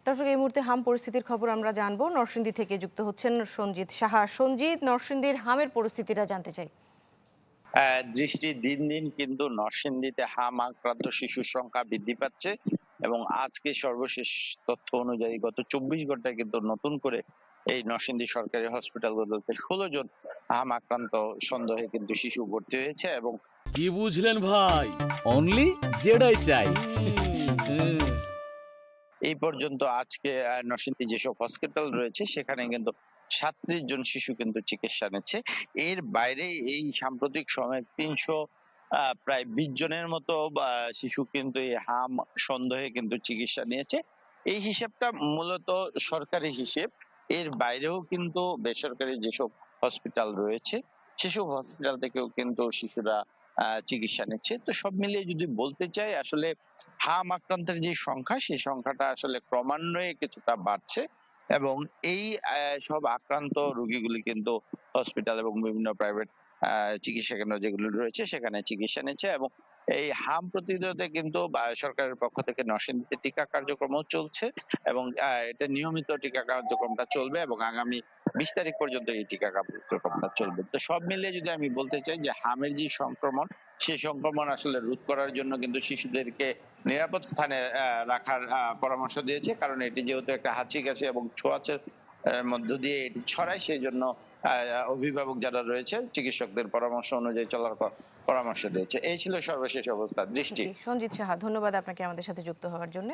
দর্শক, এই মুহূর্তে হাম পরিস্থিতির খবর আমরা জানবো। নরসিংদী থেকে যুক্ত হচ্ছেন সঞ্জিত সাহা। সঞ্জিত, নরসিংদীর হামের পরিস্থিতিটা জানতে চাই। দৃষ্টি দিন দিন কিন্তু নরসিংদীতে হাম আক্রান্ত শিশুর সংখ্যা বৃদ্ধি পাচ্ছে এবং আজকে সর্বশেষ তথ্য অনুযায়ী গত 24 ঘন্টায় কিন্তু নতুন করে এই নরসিংদী সরকারি হসপিটালগুলোতে 16 জন হাম আক্রান্ত সন্দেহে কিন্তু শিশু ভর্তি হয়েছে এবং কি বুঝলেন ভাই? অনলি যেটাই চাই। এই পর্যন্ত আজকে নরসিংদী যেসব হসপিটাল রয়েছে সেখানে কিন্তু 37 জন শিশু কিন্তু চিকিৎসা নিচ্ছে। এর বাইরে এই সাম্প্রতিক সময়ে 300 প্রায় 20 জনের মতো শিশু কিন্তু এই হাম সন্দেহে কিন্তু চিকিৎসা নিয়েছে। এই হিসেবটা মূলত সরকারি হিসেব। এর বাইরেও কিন্তু বেসরকারি যেসব হসপিটাল রয়েছে সেসব হসপিটাল থেকেও কিন্তু শিশুরা চিকিৎসা নিচ্ছে। তো সব মিলিয়ে যদি বলতে চাই, আসলে হাম আক্রান্তের যে সংখ্যা সেই সংখ্যাটা আসলে ক্রমান্বয়ে কিছুটা বাড়ছে এবং এই সব আক্রান্ত রোগীগুলি কিন্তু হসপিটাল এবং বিভিন্ন প্রাইভেট চিকিৎসা কেন্দ্র যেগুলো রয়েছে সেখানে চিকিৎসা নিচ্ছে এবং এই হাম প্রতিরোধে কিন্তু সরকারের পক্ষ থেকে নরসিংদীতে টিকা কার্যক্রমও চলছে এবং এটা নিয়মিত টিকা কার্যক্রমটা চলবে এবং আগামী 20 তারিখ পর্যন্ত এই টিকা কার্যক্রমটা চলবে। তো সব মিলিয়ে যদি আমি বলতে চাই যে হামের যে সংক্রমণ, সেই সংক্রমণ আসলে রোধ করার জন্য কিন্তু শিশুদেরকে নিরাপদ স্থানে রাখার পরামর্শ দিয়েছে, কারণ এটি যেহেতু একটা হাঁচি কাশি এবং ছোঁয়াচের মধ্য দিয়ে এটি ছড়ায়, সেই জন্য অভিভাবক যারা রয়েছে চিকিৎসকদের পরামর্শ অনুযায়ী চলার পরামর্শ দিয়েছে। এই ছিল সর্বশেষ অবস্থা। দৃষ্টি। জি, সঞ্জিত সাহা, ধন্যবাদ আপনাকে আমাদের সাথে যুক্ত হওয়ার জন্য।